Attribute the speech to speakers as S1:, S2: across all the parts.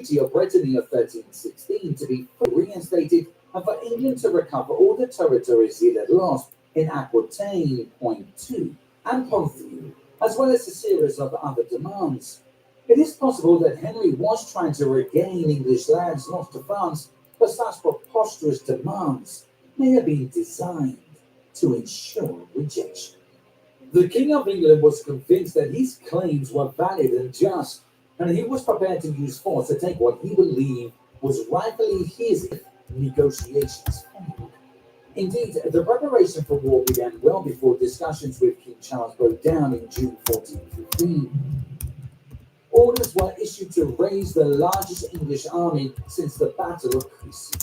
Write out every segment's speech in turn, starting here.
S1: of Brittany of 1316 to be fully reinstated and for England to recover all the territories it had lost in Aquitaine, Point 2, and Ponthieu, as well as a series of other demands. It is possible that Henry was trying to regain English lands lost to France, but such preposterous demands may have been designed to ensure rejection. The King of England was convinced that his claims were valid and just, and he was prepared to use force to take what he believed was rightfully his if negotiations failed. Indeed, the preparation for war began well before discussions with King Charles broke down in June 1415. Orders were issued to raise the largest English army since the Battle of Crecy.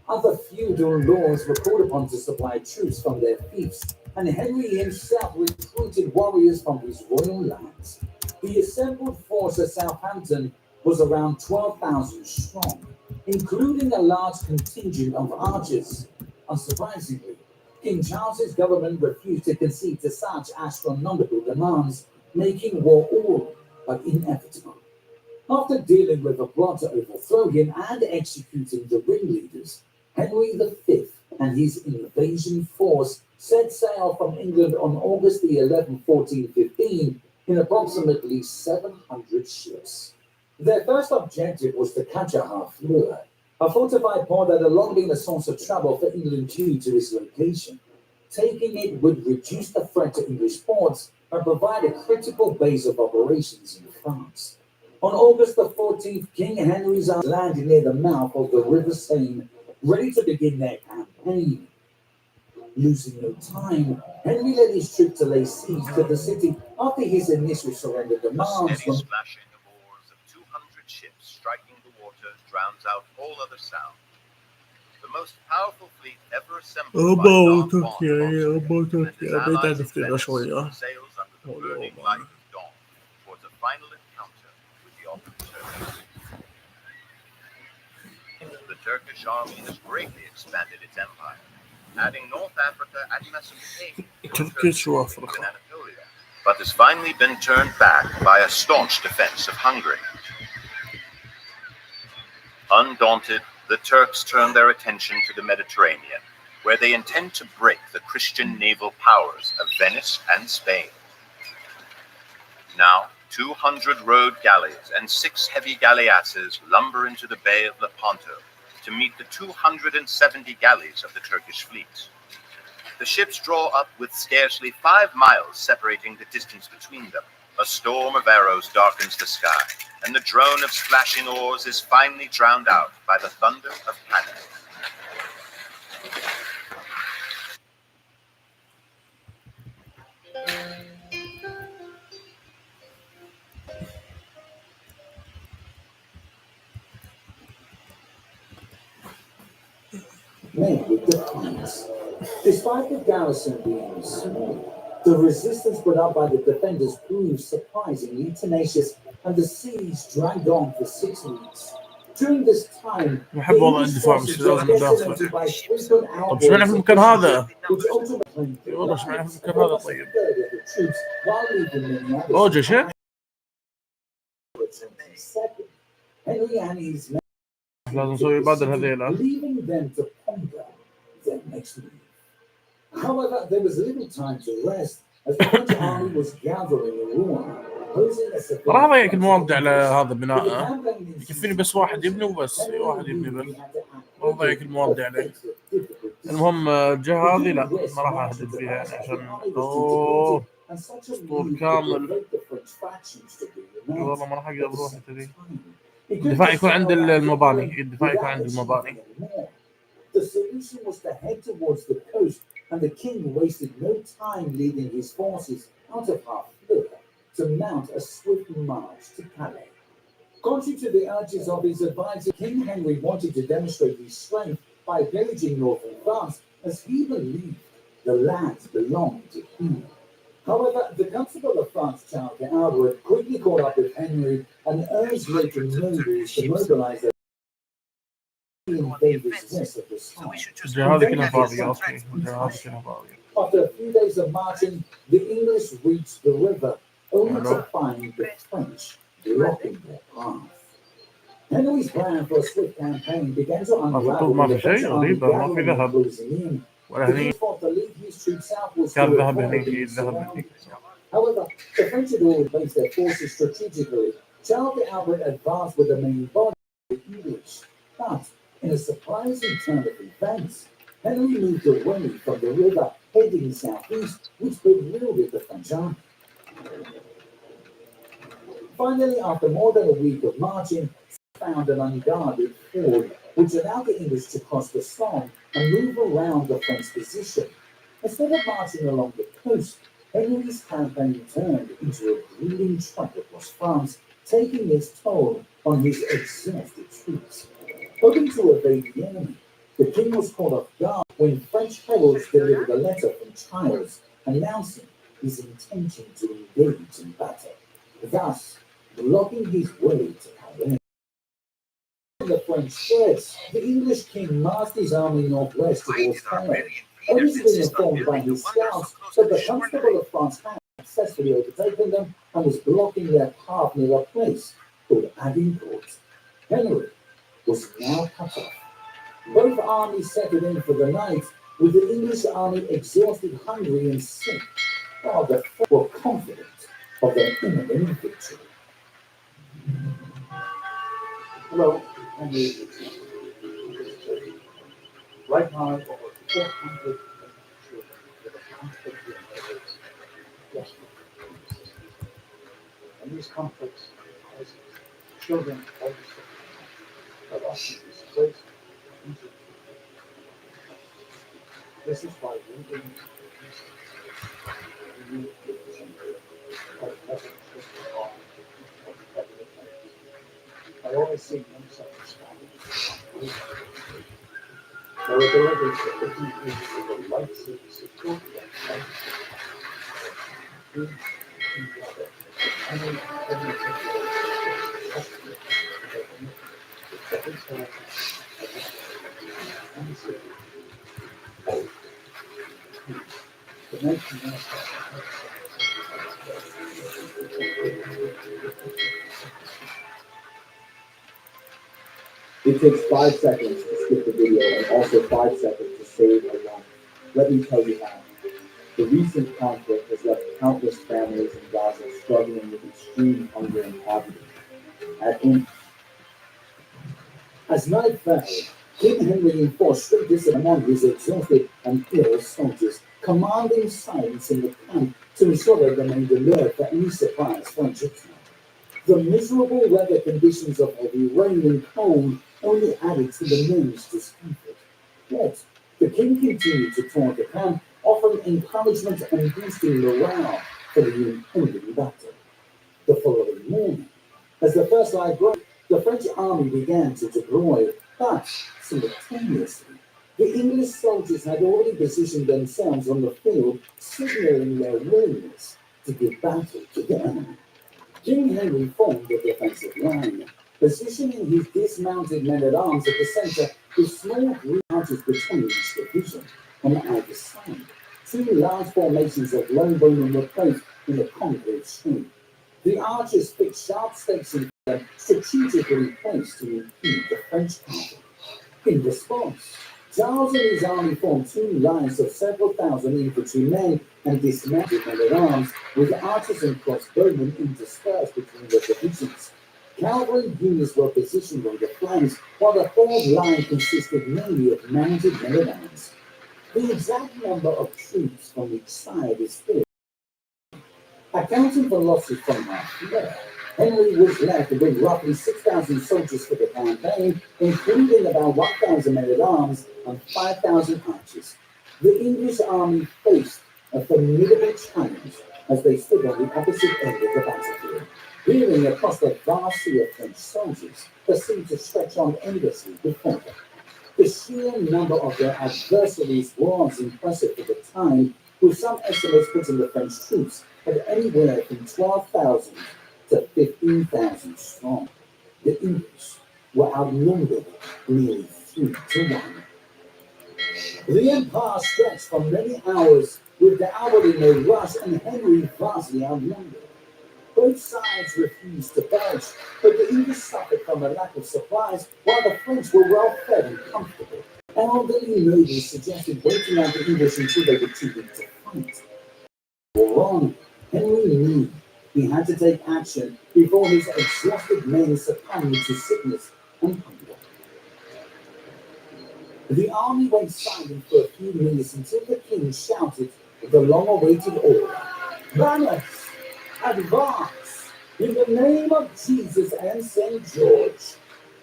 S1: Other feudal lords were called upon to supply troops from their fiefs, and Henry himself recruited warriors from his royal lands. The assembled force at Southampton was around 12,000 strong, including a large contingent of archers. Unsurprisingly, King Charles's government refused to concede to such astronomical demands, making war all but inevitable. After dealing with a plot to overthrow him and executing the ringleaders, Henry V and his invasion force set sail from England on August the 11th, 1415, in approximately 700 ships. Their first objective was to capture Harfleur, a fortified port that had long been a source of trouble for England due to its location. Taking it would reduce the threat to English ports and provide a critical base of operations in France. On August the 14th, King Henry's army landed near the mouth of the River Seine, ready to begin their campaign. Losing no time, Henry led his troops to lay siege to the city after his initial surrender demands.
S2: The steady splashing of oars of 200 ships striking the water drowns out all other sound. The most powerful fleet ever assembled by Don Juan and his allies in Venice sails under the burning light of dawn towards a final encounter with the Ottoman Turks. The Turkish army has greatly expanded its empire, adding North Africa and Mesopotamia and Anatolia, but has finally been turned back by a staunch defense of Hungary. Undaunted, the Turks turn their attention to the Mediterranean, where they intend to break the Christian naval powers of Venice and Spain. Now, 200 rowed galleys and 6 heavy galleasses lumber into the Bay of Lepanto to meet the 270 galleys of the Turkish fleet. The ships draw up with scarcely 5 miles separating the distance between them. A storm of arrows darkens the sky, and the drone of splashing oars is finally drowned out by the thunder of cannon.
S1: Met with defiance. Despite the garrison being small, the resistance put up by the defenders proved surprisingly tenacious, and the siege dragged on for 6 weeks. During this time, the English forces were decimated by frequent outbreaks of disease, which ultimately claimed a third of the troops, while leaving many others. Henry and his men leaving them to ponder their next move. However, there was little time to rest as the French army was gathering in Rouen, posing a severe
S3: راح اضيعك المواد على هذا البناء يكفيني بس واحد يبني وبس واحد يبني بس ما اضيعك المواد عليه. المهم الجهة هذه لا ما راح اهدد فيها يعني عشان اسطول كامل والله ما راح اقدر اروح تدري. الدفاع يكون عند المباني الدفاع يكون عند المباني.
S1: The solution was to head towards the coast, and the king wasted no time leading his forces out of Harfleur to mount a swift march to Calais. Contrary to the urges of his advisor, King Henry wanted to demonstrate his strength by pillaging northern France, as he believed the lands belonged to him. However, the Constable of France, Charles de Albert, quickly caught up with Henry and urged local nobles to mobilize their invaders west of the Somme. After a few days of marching, the English reached the river, only to find the French blocking their path. Henry's plan for a swift campaign began to
S3: ما في
S1: unravel
S3: ما
S1: when the
S3: في
S1: French
S3: شيء
S1: army
S3: غريبة، ما في
S1: gathering and
S3: ذهب
S1: closing in.
S3: ولا
S1: The
S3: هني.
S1: king fought to lead his troops southwards to
S3: كان ذهب
S1: avoid
S3: هنيك،
S1: being
S3: ذهب هنيك.
S1: surrounded. However, the French had already placed their forces strategically. Charles the Albert advanced with the main body of the English. But, in a surprising turn of events, Henry moved away from the river, heading southeast, which bewildered the French army. Finally, after more than a week of marching, found an unguarded ford, which allowed the English to cross the Somme and move around the French position. Instead of marching along the coast, Henry's campaign turned into a grueling trek across France, taking its toll on his exhausted troops. Hoping to evade the enemy, the king was caught off guard when French heralds delivered a letter from Charles announcing his intention to engage in battle, thus blocking his way to Calais. The French threats, the English king marched his army northwest towards Calais, only to be informed by his scouts that the Constable of France had successfully overtaken them and was blocking their path near a place called Agincourt. Henry was now cut off. Both armies settled in for the night, with the English army exhausted, hungry, and sick, while the French were confident of their imminent victory.
S4: Hello, Henry. Right now, over 400 children with a conflict in their lives desperate for assistance. And these conflicts cause children also have often displaced and injured. This is why we need to I always see them self-responding. Their ability to listen to the lights of the security
S1: It takes 5 seconds to skip the video and also 5 seconds to save a life. Let me tell you how. The recent conflict has left countless families in Gaza struggling with extreme hunger and poverty. As night fell, King Henry enforced strict discipline among his exhausted and ill soldiers, commanding silence in the camp to ensure they remained alert for any surprise French attack. The miserable weather conditions of heavy rain and cold only added to the men's discomfort. Yet, the king continued to taunt the camp, offering encouragement and boosting morale for the impending battle. The following morning, as the first light broke, the French army began to deploy, but simultaneously, the English soldiers had already positioned themselves on the field, signaling their willingness to give battle to the enemy. King Henry formed a defensive line, positioning his dismounted men-at-arms at the center with small green arches between each division. On either side, 2 large formations of long bowmen were placed in a concave shape. The archers fixed sharp stakes in them, strategically placed to impede the French cavalry. In response, Charles and his army formed 2 lines of several thousand infantrymen and dismounted men-at-arms, with archers and crossbowmen interspersed between the divisions. Cavalry units were positioned on the flanks, while the third line consisted mainly of mounted men-at-arms. The exact number of troops from each side is still accounting for losses from half there. Henry was left with roughly 6,000 soldiers for the campaign, including about 1,000 men-at-arms and 5,000 archers. The English army faced a formidable challenge as they stood on the opposite end of the battlefield, peering across the vast sea of French soldiers that seemed to stretch on endlessly before them. The sheer number of their adversaries was impressive at the time, with some estimates putting the French troops at anywhere from 12,000 to 15,000 strong. The English were outnumbered nearly 3 to 1. The empire stretched for many hours, with the Albert in a rush and Henry vastly outnumbered. Both sides refused to budge, but the English suffered from a lack of supplies, while the French were well fed and comfortable. An elderly noble suggested waiting out the English until they were too weak to fight. Wrong. Henry knew he had to take action before his exhausted men succumbed to sickness and hunger. The army went silent for a few minutes until the king shouted the long-awaited order. Banners, advance, in the name of Jesus and St. George.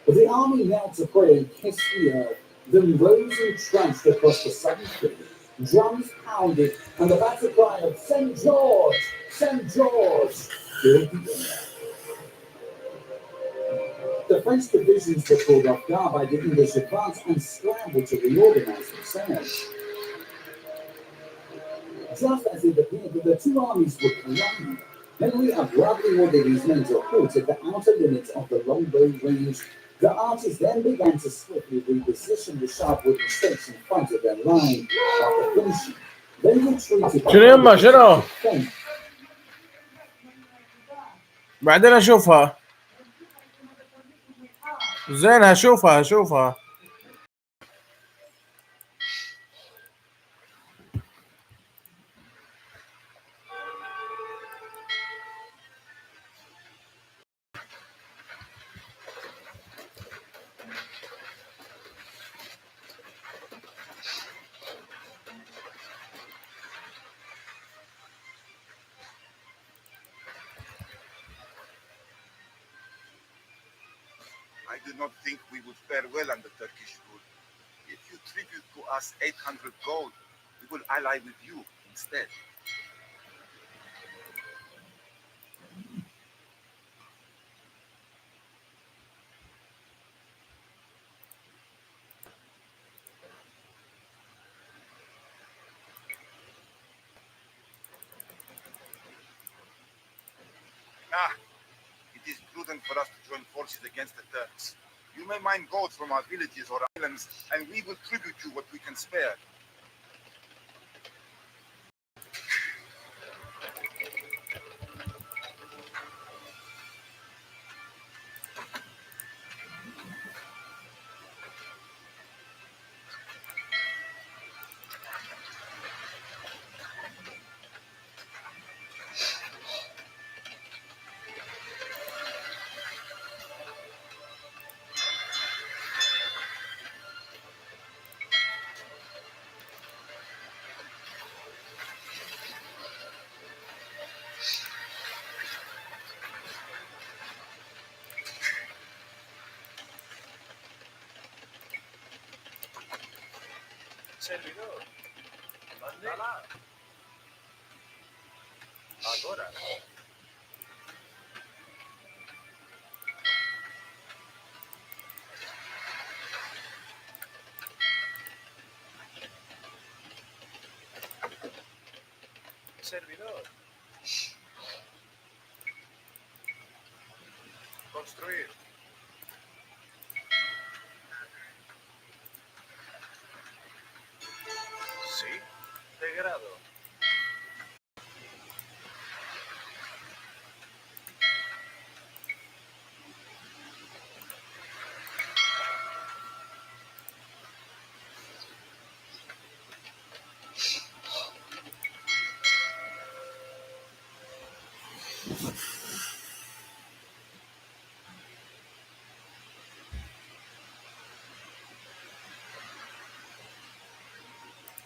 S1: The army knelt to pray and kissed the earth, then rose and trudged across the southern field. Drums pounded, and the battle cry of St. George, St. George filled the air. The French divisions were called off guard by the English advance and scrambled to reorganize themselves. Just as it appeared that the two armies were colliding, Henry abruptly ordered his men to halt at the outer limits of the longbow range. The archers then began to swiftly reposition the sharp wooden stakes in front of their line. After finishing, they retreated.
S3: شنو يما شنو؟ بعدين اشوفها. زين هشوفها.
S5: I do not think we would fare well under Turkish rule. If you tribute to us 800 gold, we will ally with you instead. It is prudent for us to join forces against the Turks. You may mine gold from our villages or islands, and we will tribute you what we can spare.
S2: Servidor. ¿Dónde? Ahora. Servidor. Construir. Sí. De grado.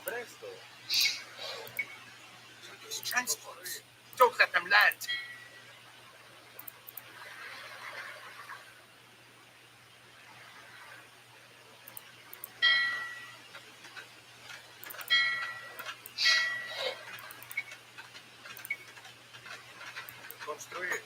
S2: Presto.
S5: Turkish transports. Don't let them land.
S2: Construir.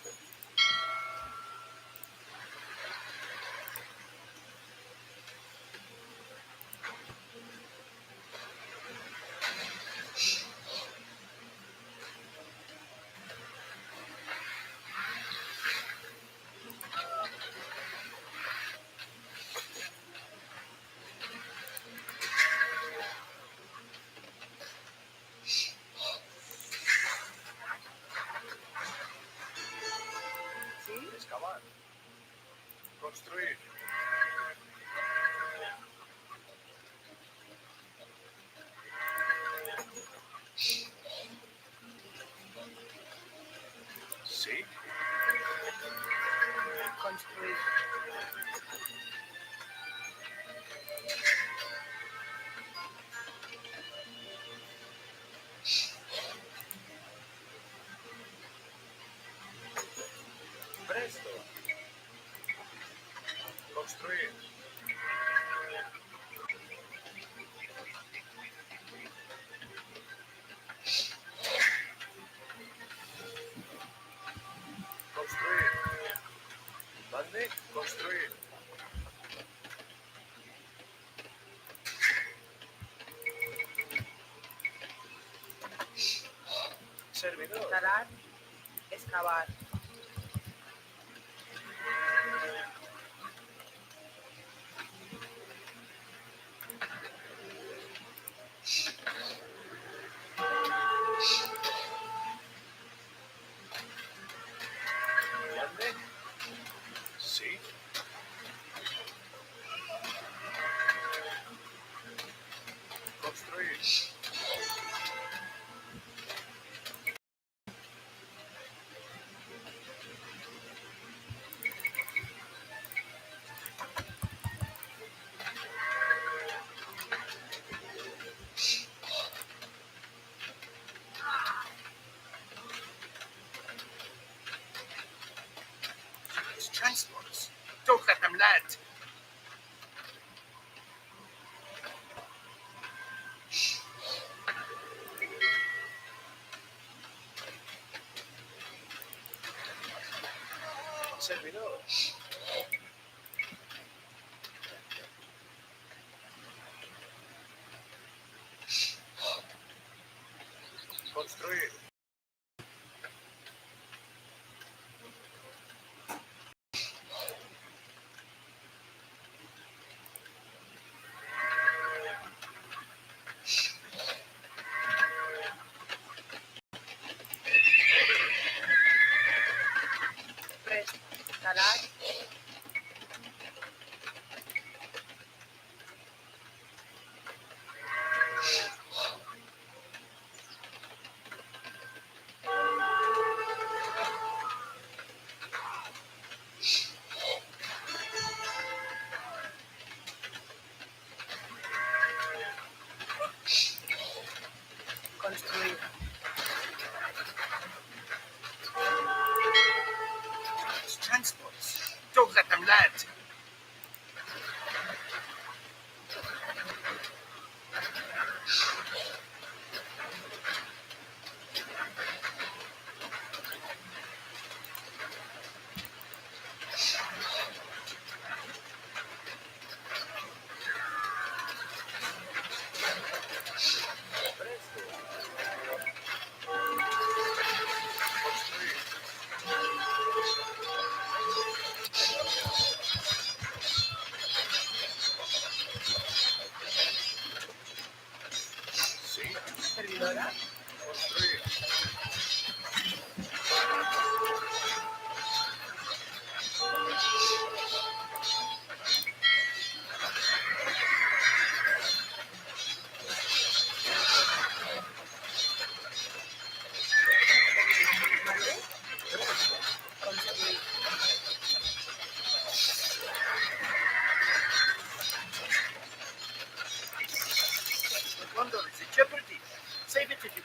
S5: Construir. Construir. ¿Mande? Construir. Servidor.
S6: Talar, excavar.
S5: ¿Mande? Sí. Construir. It's transports. Don't let them land. Servidor. Construir.
S6: Prest, talar, construir.
S5: It's transports. Don't let them land. Sí.
S6: Servidora,
S5: Construir.
S6: mande, construir.
S5: London is in jeopardy. Save it if you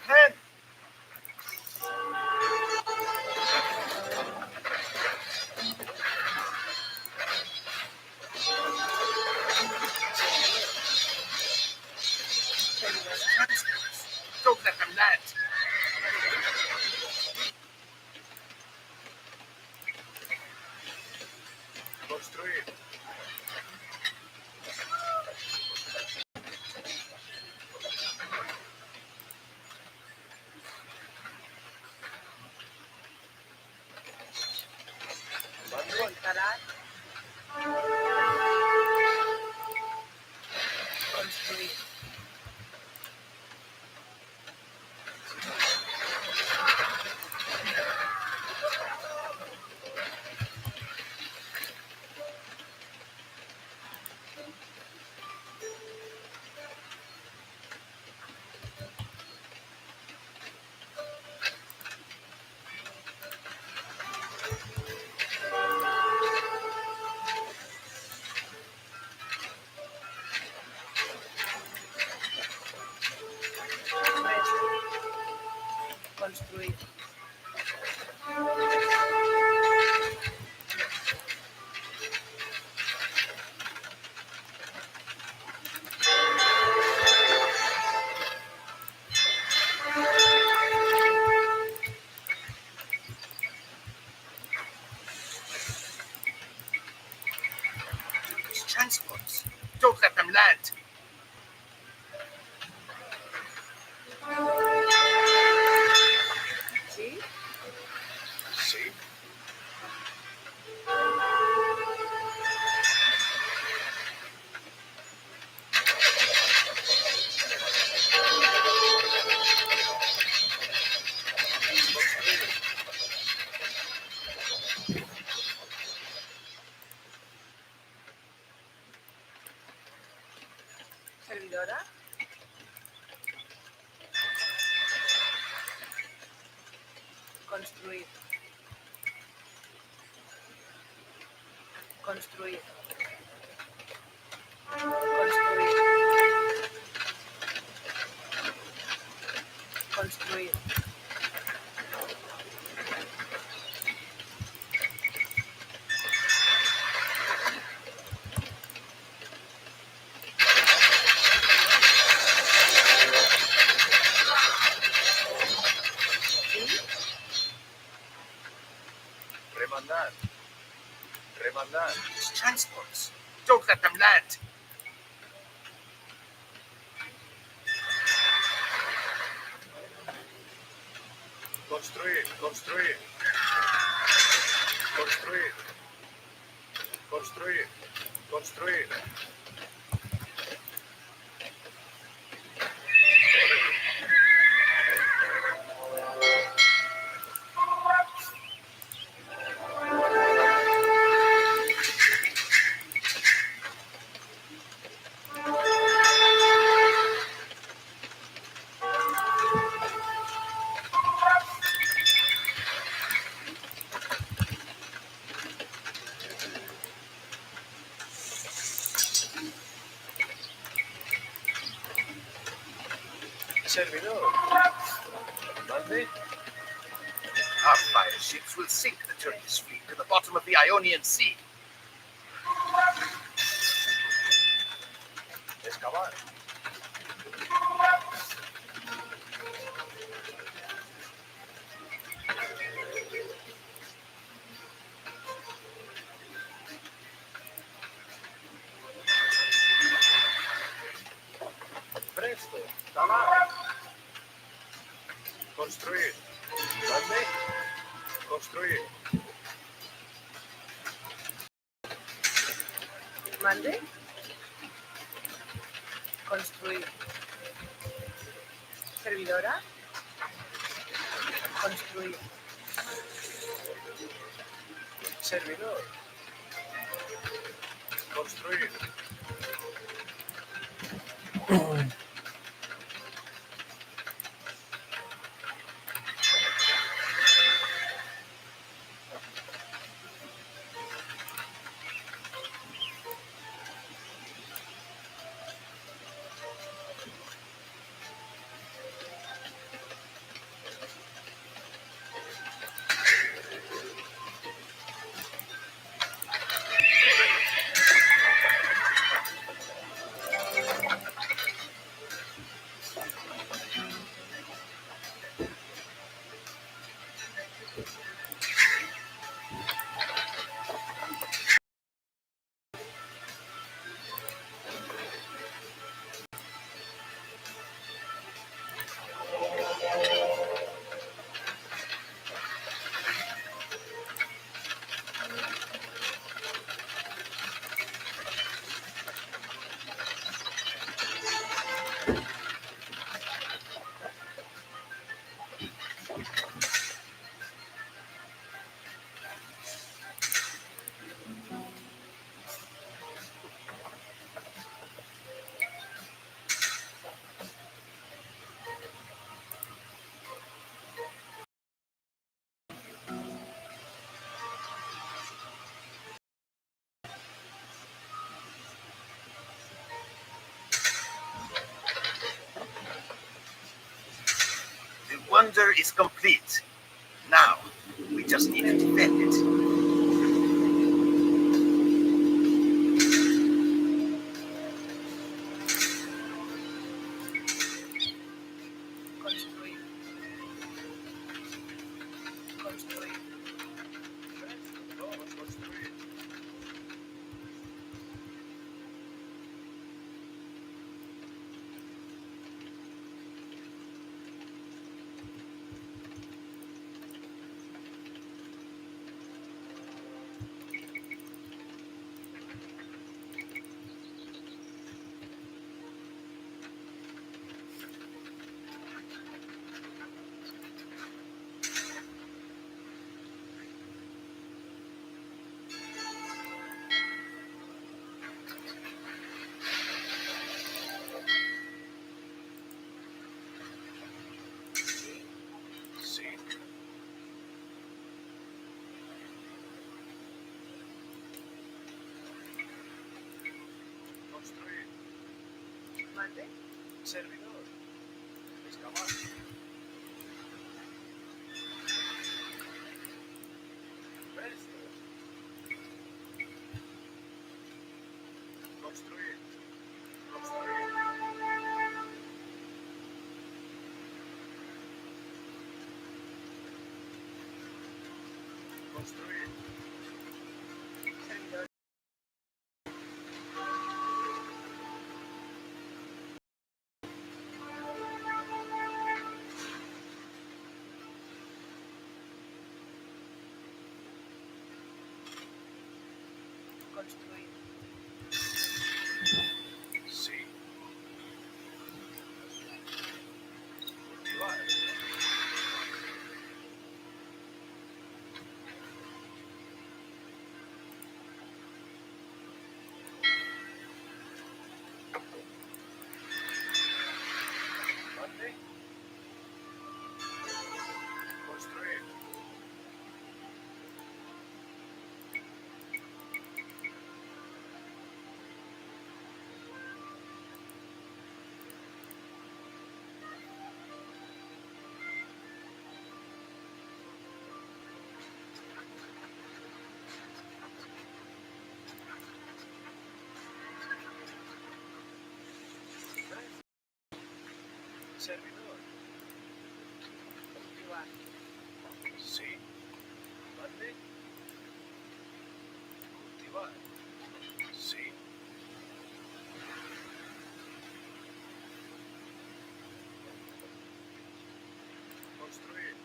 S2: transports. Don't let them land.
S6: Sí.
S2: See?
S6: Servidora. Construir. Construir. Construir. Construir. Sí.
S2: Remandar. Remandar. It's transports. Don't let them land. Construir. Construir. Construir. Construir. Construir. Servidor. Mande. Our fire ships will sink the Turkish fleet to the bottom of the Ionian Sea. Excavar. Presto. Talar. Construir. Mande. Construir.
S6: Mande. Construir. Servidora. Construir.
S2: Servidor. Construir. The wonder is complete. Now, we just need to defend it.
S6: Construir. Construir.
S5: Construir.
S6: Mande.
S5: Servidor. Excavar. Presto. Construir. Construir. Construir.
S6: Servidor. Construir.
S5: Sí. Cultivar. Mande. Construir. Servidor.
S6: Cultivar.
S5: Sí. Mande. Cultivar. Sí. Construir.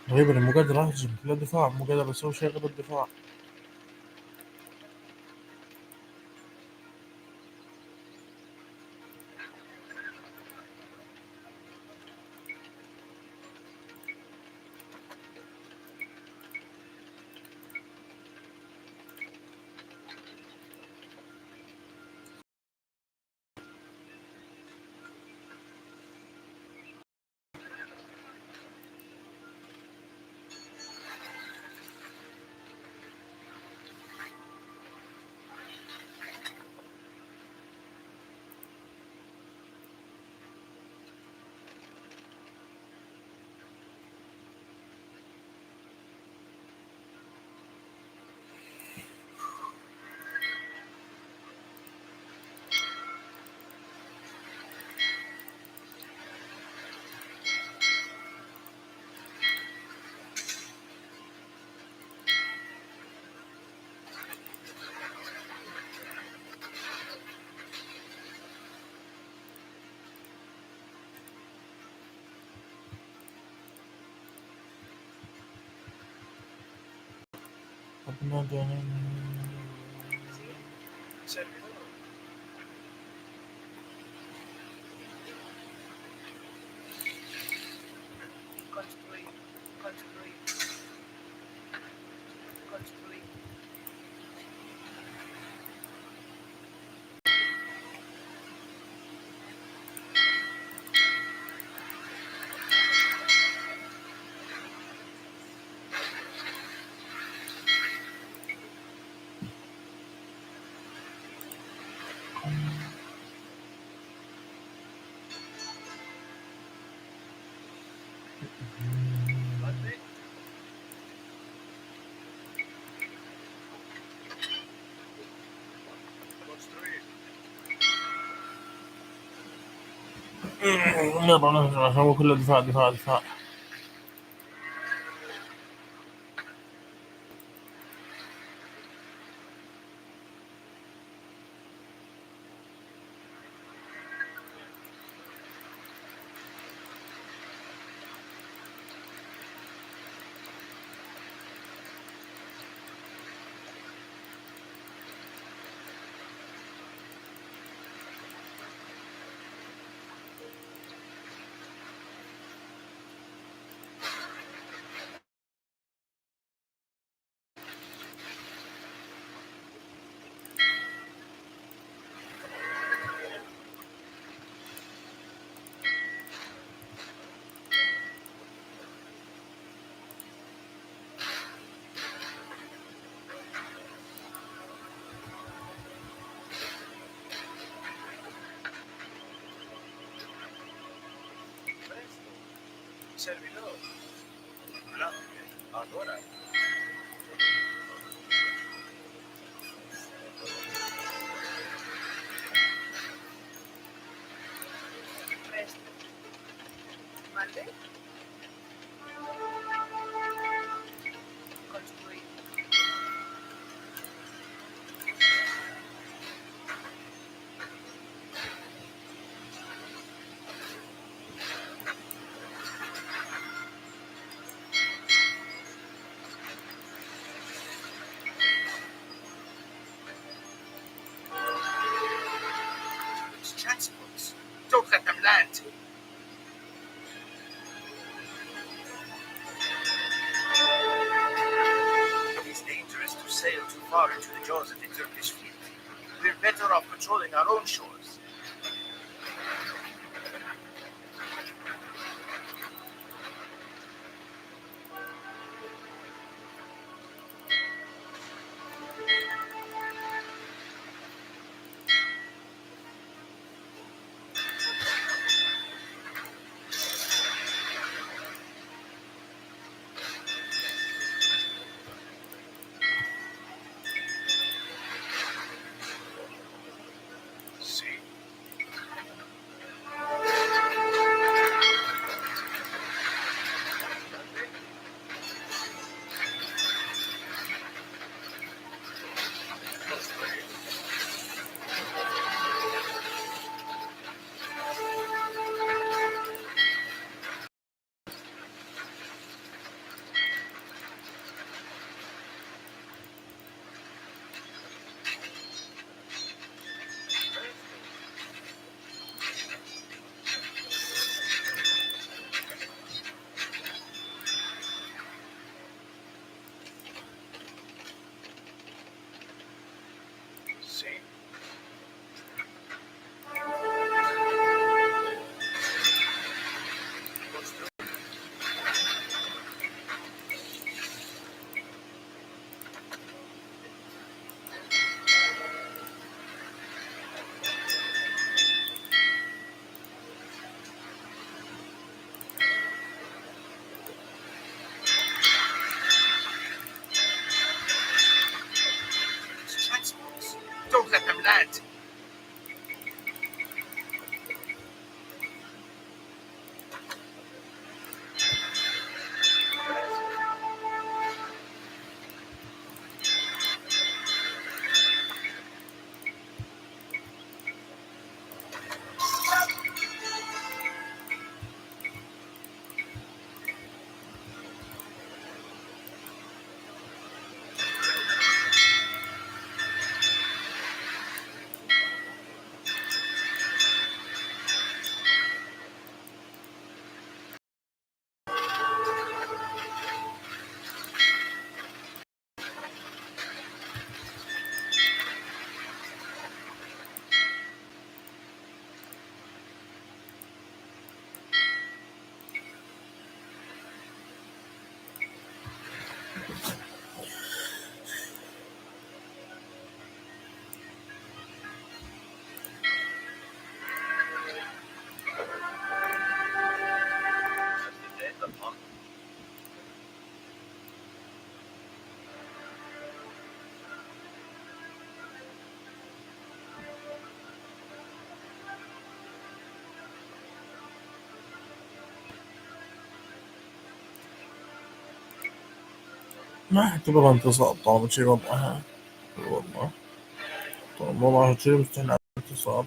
S3: غريب انا مو قادر اهجم لا دفاع، مو قادر اسوي شيء غير الدفاع.
S5: Servidor.
S6: Construir. Construir. Construir.
S5: Mande. Construir.
S3: يلا نهجم عشان هو كله دفاع دفاع دفاع.
S2: servidor. Ah, ahora.
S6: Rest. ¿Mande? Construir.
S2: It's transports. Don't let them land. It is dangerous to sail too far into the jaws of the Turkish fleet. We're better off patrolling our own shores. See? See? It's transports. Don't let them land. That's the day, Lepanto.
S3: ما اعتبرها انتصار طالما شي وضعها والله طالما والله شي مستحيل على انتصار.